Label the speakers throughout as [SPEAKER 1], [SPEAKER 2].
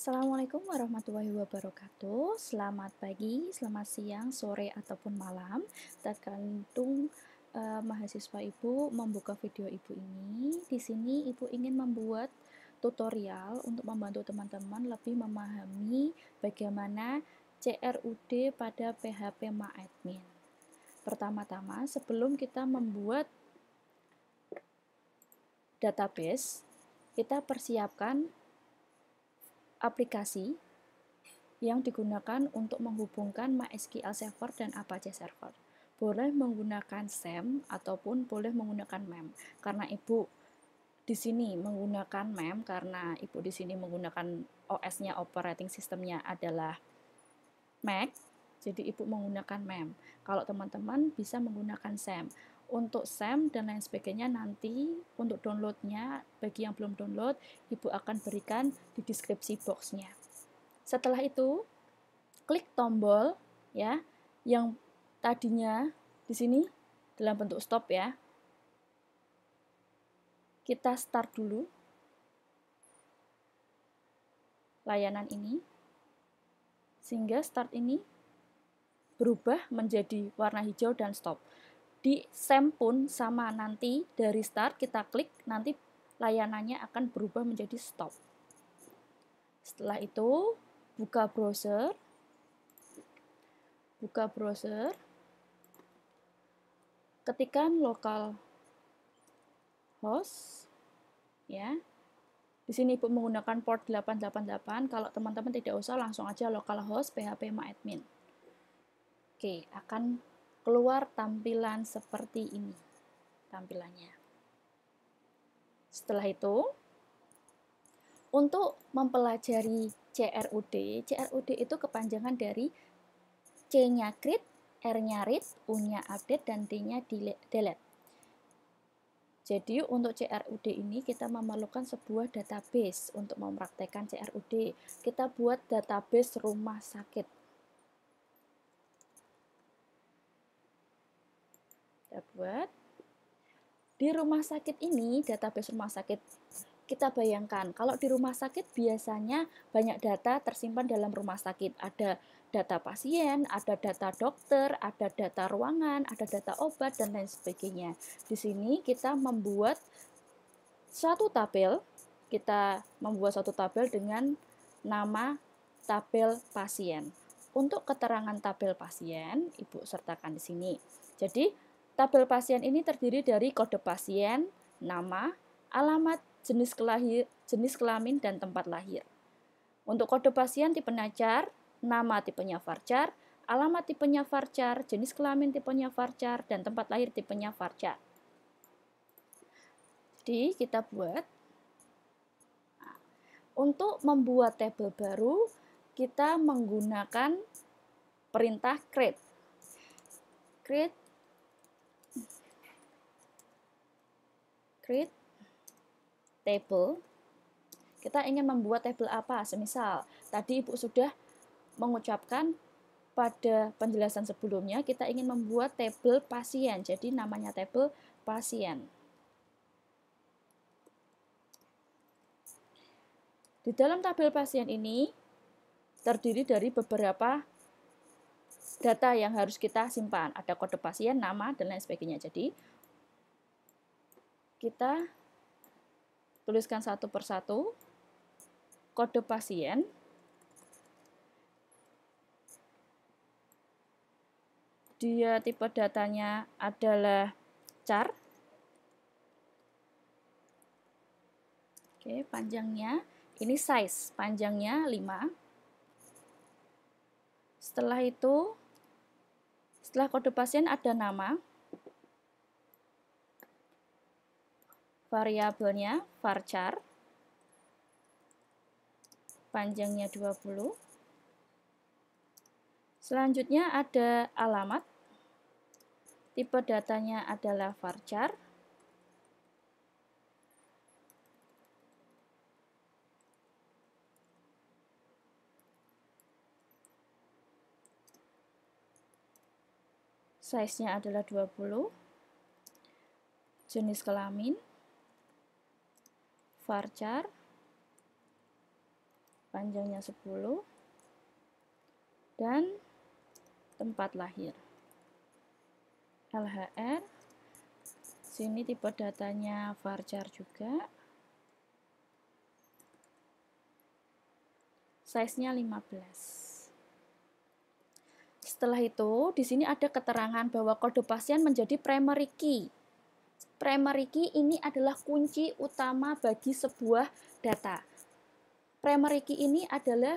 [SPEAKER 1] Assalamualaikum warahmatullahi wabarakatuh. Selamat pagi, selamat siang, sore, ataupun malam. Tergantung mahasiswa Ibu membuka video Ibu ini. Di sini Ibu ingin membuat tutorial untuk membantu teman-teman lebih memahami bagaimana CRUD pada PHP MyAdmin. Pertama-tama, sebelum kita membuat database, kita persiapkan aplikasi yang digunakan untuk menghubungkan MySQL Server dan Apache Server. Boleh menggunakan SAM ataupun boleh menggunakan MEM. Karena Ibu di sini menggunakan MEM karena Ibu di sini menggunakan OS-nya, operating system-nya adalah Mac, jadi Ibu menggunakan MEM. Kalau teman-teman bisa menggunakan SAM. Untuk SAM dan lain sebagainya nanti untuk downloadnya, bagi yang belum download, Ibu akan berikan di deskripsi box-nya. Setelah itu, klik tombol ya yang tadinya di sini dalam bentuk stop ya. Kita start dulu layanan ini sehingga start ini berubah menjadi warna hijau dan stop. Di SAM pun sama, nanti dari start kita klik, nanti layanannya akan berubah menjadi stop. Setelah itu buka browser, ketikkan localhost ya. Di sini Ibu menggunakan port 888, kalau teman-teman tidak usah langsung aja localhost PHP MyAdmin. Oke, akan keluar tampilan seperti ini tampilannya. Setelah itu, untuk mempelajari CRUD itu kepanjangan dari C-nya create, R-nya read, U-nya update, dan D-nya delete. Jadi untuk CRUD ini kita memerlukan sebuah database untuk mempraktekkan CRUD. Kita buat database rumah sakit. Kita buat. Di rumah sakit ini, database rumah sakit, kita bayangkan kalau di rumah sakit biasanya banyak data tersimpan dalam rumah sakit. Ada data pasien, ada data dokter, ada data ruangan, ada data obat, dan lain sebagainya. Di sini kita membuat suatu tabel, dengan nama tabel pasien. Untuk keterangan tabel pasien, Ibu sertakan di sini. Jadi, tabel pasien ini terdiri dari kode pasien, nama, alamat, jenis kelamin, dan tempat lahir. Untuk kode pasien tipenya char, nama tipenya varchar, alamat tipenya varchar, jenis kelamin tipenya varchar, dan tempat lahir tipenya varchar. Jadi kita buat. Untuk membuat tabel baru, kita menggunakan perintah create. Create table. Kita ingin membuat tabel apa? Semisal tadi Ibu sudah mengucapkan pada penjelasan sebelumnya, kita ingin membuat tabel pasien. Jadi namanya tabel pasien. Di dalam tabel pasien ini terdiri dari beberapa data yang harus kita simpan. Ada kode pasien, nama, dan lain sebagainya. Jadi kita tuliskan satu persatu. Kode pasien, dia tipe datanya adalah char. Oke, panjangnya ini size, panjangnya 5. Setelah itu, setelah kode pasien ada nama, variabelnya varchar, panjangnya 20. Selanjutnya ada alamat, tipe datanya adalah varchar. Size-nya adalah 20. Jenis kelamin, varchar. panjangnya 10, dan tempat lahir. LHR, sini tipe datanya varchar juga. Size-nya 15. Setelah itu, di sini ada keterangan bahwa kode pasien menjadi primary key. Primary key ini adalah kunci utama bagi sebuah data. Primary key ini adalah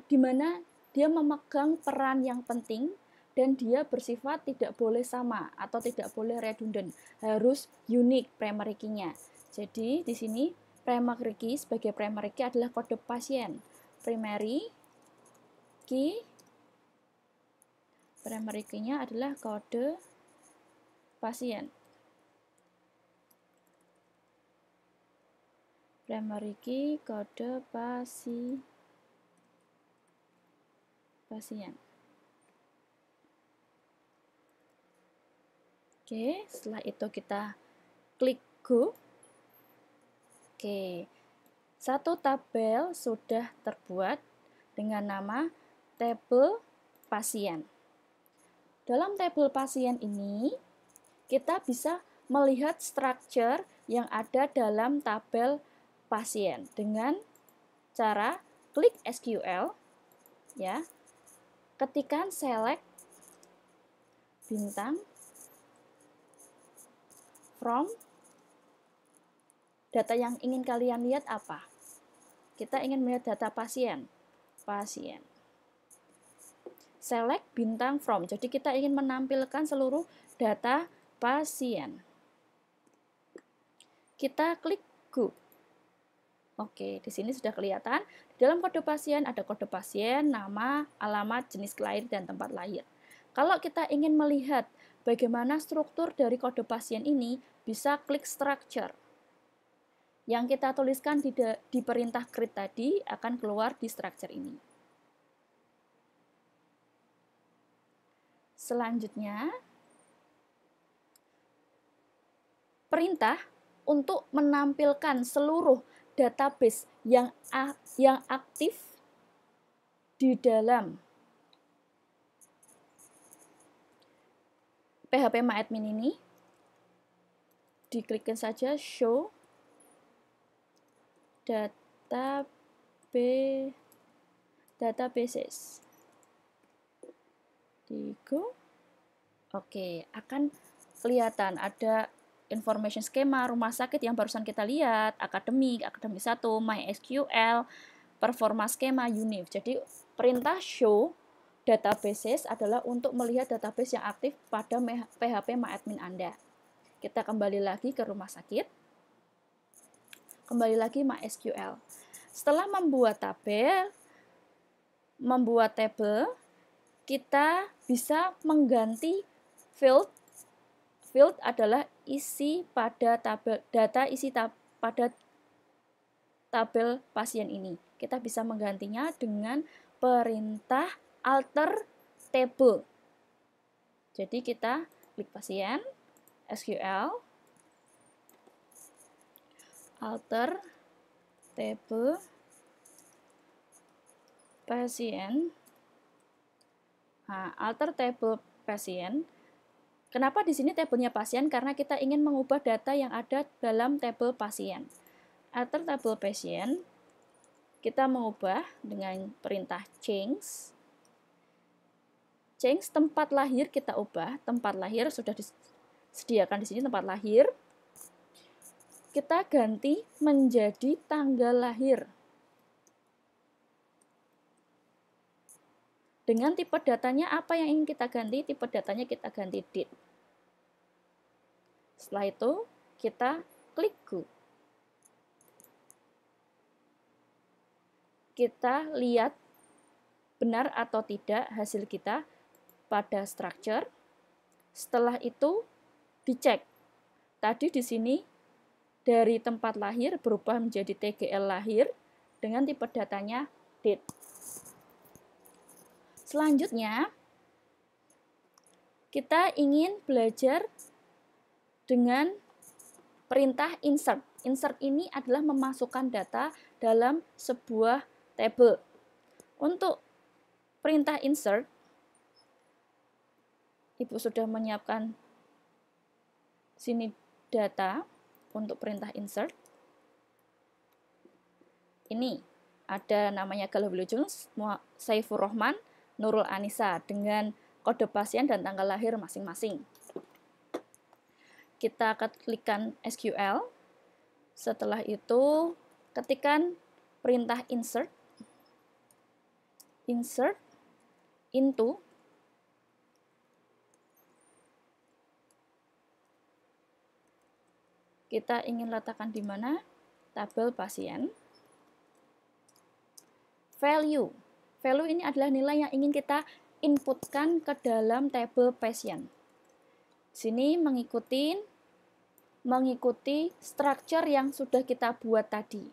[SPEAKER 1] di mana dia memegang peran yang penting dan dia bersifat tidak boleh sama atau tidak boleh redundant, harus unik primary key-nya. Jadi di sini primary key sebagai primary key adalah kode pasien. Primary key-nya adalah kode pasien. Primary key kode pasien. Oke, setelah itu kita klik go. Oke, satu tabel sudah terbuat dengan nama tabel pasien. Dalam tabel pasien ini, kita bisa melihat structure yang ada dalam tabel pasien dengan cara klik SQL, ya. Ketikkan select bintang from. Data yang ingin kalian lihat apa? Kita ingin melihat data pasien. Select bintang from. Jadi kita ingin menampilkan seluruh data pasien. Kita klik go. Oke, di sini sudah kelihatan. Di dalam kode pasien ada kode pasien, nama, alamat, jenis kelahiran, dan tempat lahir. Kalau kita ingin melihat bagaimana struktur dari kode pasien ini, bisa klik structure. Yang kita tuliskan di perintah create tadi akan keluar di structure ini. Selanjutnya, perintah untuk menampilkan seluruh database yang aktif di dalam PHP MyAdmin ini, diklikkan saja show databases. Di go. Oke, akan kelihatan ada information schema rumah sakit yang barusan kita lihat, akademik 1, MySQL, performa skema, UNIF. Jadi perintah show databases adalah untuk melihat database yang aktif pada PHP MyAdmin Anda. Kita kembali lagi ke rumah sakit. Kembali lagi MySQL. Setelah membuat table, kita bisa mengganti field. Field adalah isi pada tabel, data isi pada tabel pasien ini. Kita bisa menggantinya dengan perintah alter table. Jadi kita klik pasien, SQL, alter table pasien. Nah, alter table pasien. Kenapa di sini tabelnya pasien? Karena kita ingin mengubah data yang ada dalam tabel pasien. Alter table pasien, kita mengubah dengan perintah change. Change tempat lahir kita ubah. Tempat lahir sudah disediakan di sini tempat lahir. Kita ganti menjadi tanggal lahir. Dengan tipe datanya apa yang ingin kita ganti? Tipe datanya kita ganti date. Setelah itu kita klik go. Kita lihat benar atau tidak hasil kita pada structure. Setelah itu dicek. Tadi di sini dari tempat lahir berubah menjadi TGL lahir dengan tipe datanya date. Selanjutnya kita ingin belajar dengan perintah insert. Insert ini adalah memasukkan data dalam sebuah table. Untuk perintah insert, Ibu sudah menyiapkan sini data untuk perintah insert. Ini ada namanya Galuh Wilujeng, Saifur Rahman, Nurul Anissa dengan kode pasien dan tanggal lahir masing-masing. Kita klikkan SQL. Setelah itu ketikkan perintah insert into kita ingin letakkan di mana? Tabel pasien. Value ini adalah nilai yang ingin kita inputkan ke dalam tabel pasien. Sini mengikuti structure yang sudah kita buat tadi.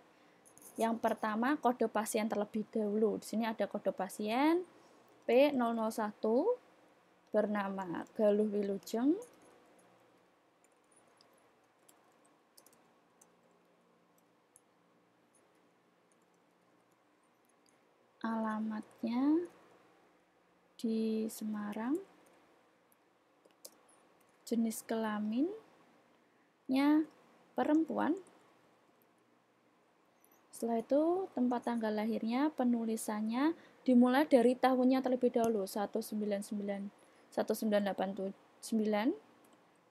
[SPEAKER 1] Yang pertama kode pasien terlebih dahulu. Di sini ada kode pasien P001 bernama Galuh Wilujeng. Alamatnya di Semarang. Jenis kelaminnya perempuan. Setelah itu tempat tanggal lahirnya, penulisannya dimulai dari tahunnya terlebih dahulu, 1989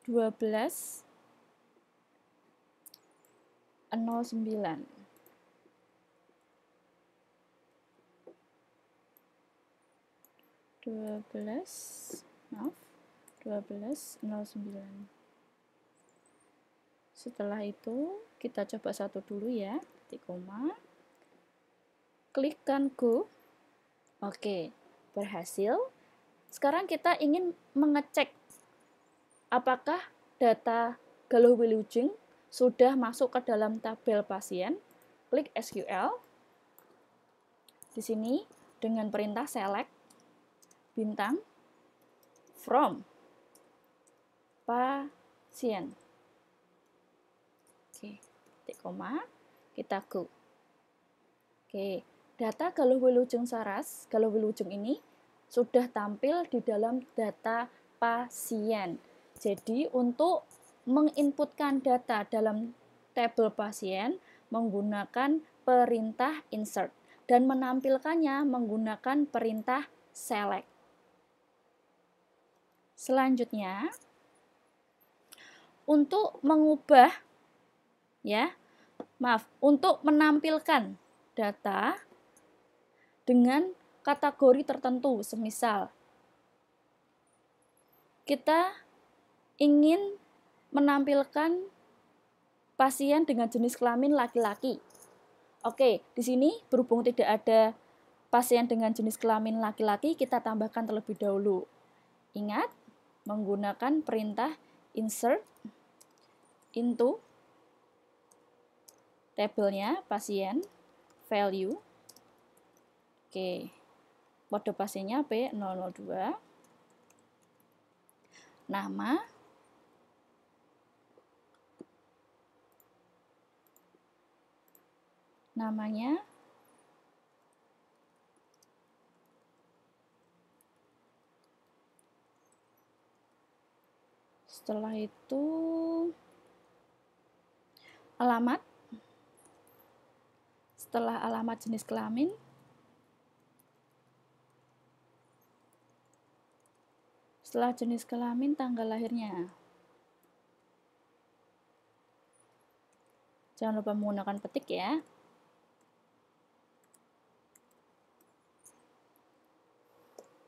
[SPEAKER 1] 12 09. Setelah itu kita coba satu dulu ya, titik koma, klikkan go. Oke, berhasil. Sekarang kita ingin mengecek apakah data Galuh Wilujeng sudah masuk ke dalam tabel pasien. Klik SQL. Di sini dengan perintah select bintang from pasien. Oke, titik koma, kita go. Oke, data Galuh Wilujeng Saras, Galuh Wilujeng ini sudah tampil di dalam data pasien. Jadi untuk menginputkan data dalam tabel pasien menggunakan perintah insert dan menampilkannya menggunakan perintah select. Selanjutnya, untuk mengubah untuk menampilkan data dengan kategori tertentu, semisal kita ingin menampilkan pasien dengan jenis kelamin laki-laki. Oke, di sini berhubung tidak ada pasien dengan jenis kelamin laki-laki, kita tambahkan terlebih dahulu. Ingat, menggunakan perintah insert into tabelnya pasien, value. Oke, kode pasiennya P002. Nama, namanya, setelah itu alamat, setelah alamat jenis kelamin, setelah jenis kelamin tanggal lahirnya. Jangan lupa menggunakan petik ya.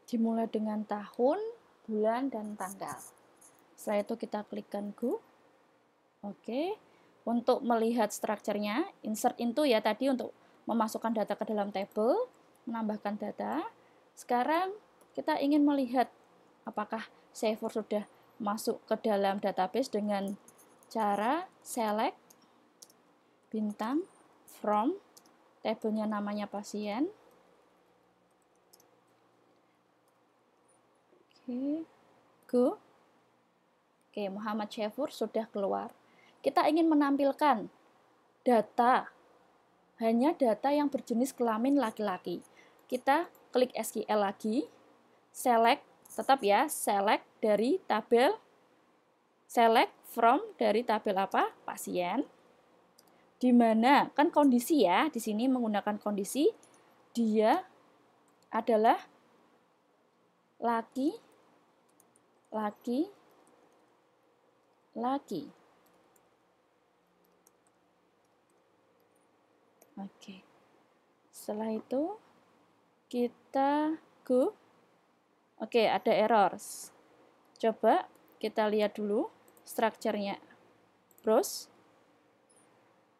[SPEAKER 1] Dimulai dengan tahun, bulan, dan tanggal. Setelah itu kita klikkan go. Oke. Untuk melihat strukturnya, insert into ya tadi untuk memasukkan data ke dalam table, menambahkan data. Sekarang kita ingin melihat apakah Saifur sudah masuk ke dalam database dengan cara select bintang from, tabelnya namanya pasien. Oke, go. Oke, Muhammad Saifur sudah keluar. Kita ingin menampilkan data, hanya data yang berjenis kelamin laki-laki. Kita klik SQL lagi, select, tetap ya, select dari tabel, select from dari tabel apa? Pasien. Di mana kan kondisi ya, di sini menggunakan kondisi dia adalah laki. Oke. Setelah itu kita go. Oke, ada error. Coba kita lihat dulu strukturnya. Browse.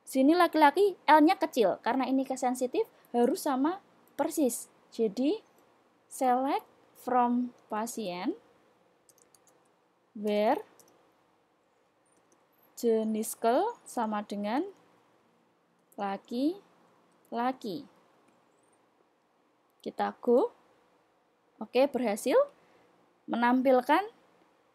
[SPEAKER 1] Sini laki-laki L-nya kecil, karena ini sensitif harus sama persis. Jadi select from pasien where jenis kel sama dengan laki-laki. Kita go. Oke, berhasil menampilkan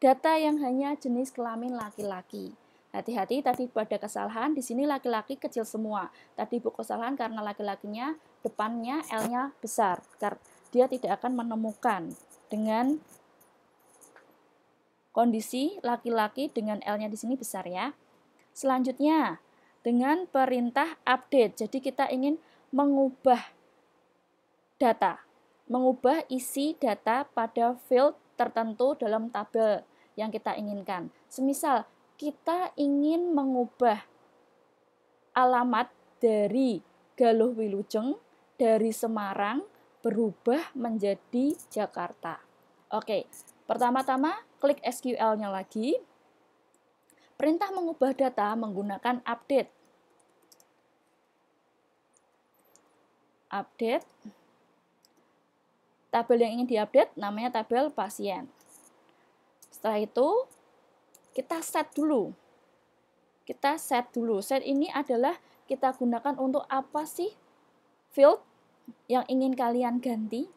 [SPEAKER 1] data yang hanya jenis kelamin laki-laki. Hati-hati, tadi ada kesalahan, di sini laki-laki kecil semua. Tadi bu kesalahan karena laki-lakinya depannya L-nya besar. Dia tidak akan menemukan dengan kondisi laki-laki dengan L-nya di sini besar ya. Selanjutnya, dengan perintah update. Jadi kita ingin mengubah data, mengubah isi data pada field tertentu dalam tabel yang kita inginkan. Semisal kita ingin mengubah alamat dari Galuh Wilujeng dari Semarang berubah menjadi Jakarta. Oke, pertama-tama klik SQL-nya lagi. Perintah mengubah data menggunakan update. Update. Tabel yang ingin diupdate namanya tabel pasien. Setelah itu kita set dulu. Set ini adalah kita gunakan untuk apa sih field yang ingin kalian ganti?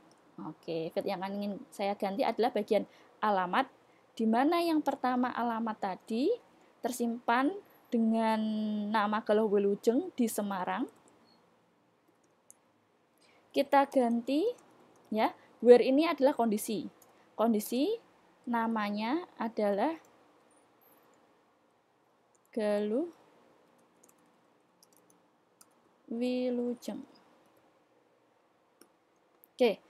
[SPEAKER 1] Oke, field yang ingin saya ganti adalah bagian alamat, di mana yang pertama alamat tadi tersimpan dengan nama Galuh Wilujeng di Semarang. Kita ganti ya, where ini adalah kondisi. Kondisi namanya adalah Galuh Wilujeng. Oke.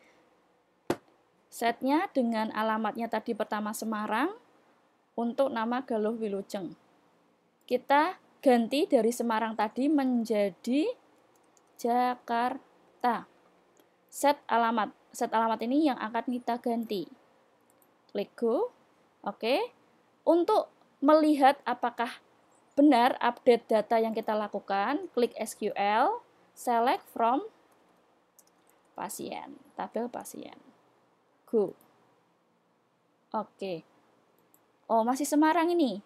[SPEAKER 1] Setnya dengan alamatnya tadi pertama Semarang untuk nama Galuh Wilujeng. Kita ganti dari Semarang tadi menjadi Jakarta. Set alamat ini yang akan kita ganti. Klik go. Oke. Untuk melihat apakah benar update data yang kita lakukan, klik SQL, select from pasien, tabel pasien. Go. Oke. Oh, masih Semarang ini.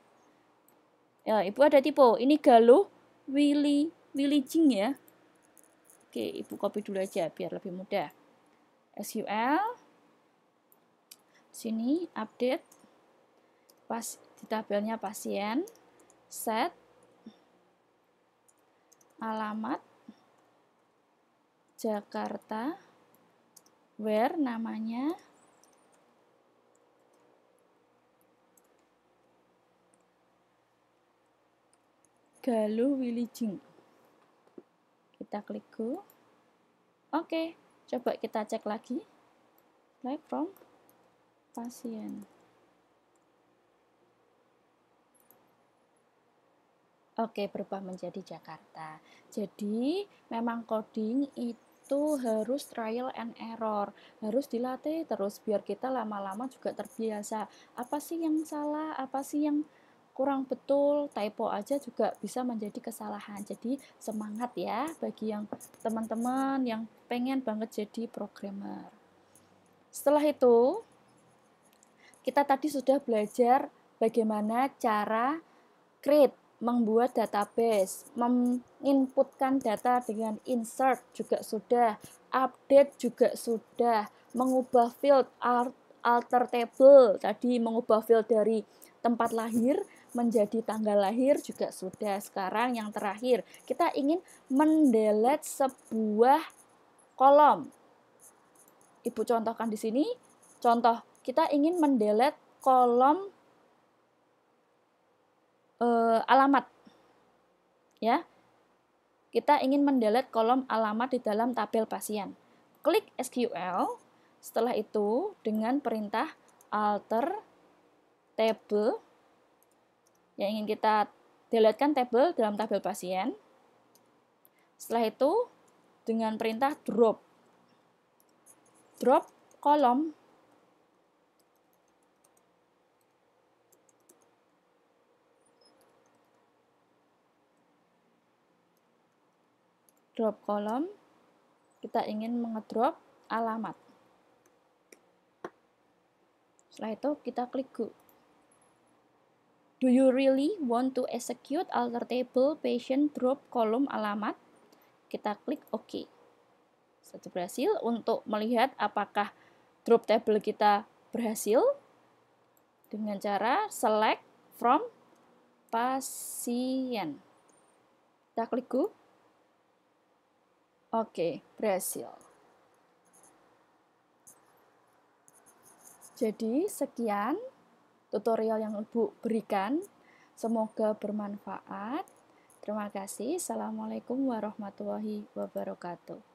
[SPEAKER 1] Ya, Ibu ada tipe. Ini Galuh Wilujeng ya. Oke, Ibu copy dulu aja biar lebih mudah. SQL. Sini update. Pas di tabelnya pasien. Set. Alamat. Jakarta. Where namanya. Galuh Wilujeng. Kita klik go. Oke, coba kita cek lagi. Select from pasien. Oke, berubah menjadi Jakarta. Jadi, memang coding itu harus trial and error. Harus dilatih terus biar kita lama-lama juga terbiasa. Apa sih yang salah? Apa sih yang kurang betul, typo aja juga bisa menjadi kesalahan. Jadi semangat ya bagi yang teman-teman yang pengen banget jadi programmer. Setelah itu, kita tadi sudah belajar bagaimana cara create, membuat database, menginputkan data dengan insert juga sudah, update juga sudah, mengubah field, alter table, tadi mengubah field dari tempat lahir menjadi tanggal lahir juga sudah. Sekarang yang terakhir, kita ingin mendelete sebuah kolom. Ibu contohkan di sini, contoh kita ingin mendelete kolom alamat. Ya. Kita ingin mendelete kolom alamat di dalam tabel pasien. Klik SQL, setelah itu dengan perintah alter table, yang ingin kita deletekan tabel dalam tabel pasien. Setelah itu dengan perintah drop kolom, kita ingin mengedrop alamat. Setelah itu kita klik go. Do you really want to execute alter table patient drop kolom alamat? Kita klik OK. Setelah berhasil, untuk melihat apakah drop table kita berhasil, dengan cara select from pasien. Kita klik go. Oke, berhasil. Jadi sekian tutorial yang Ibu berikan. Semoga bermanfaat. Terima kasih. Assalamualaikum warahmatullahi wabarakatuh.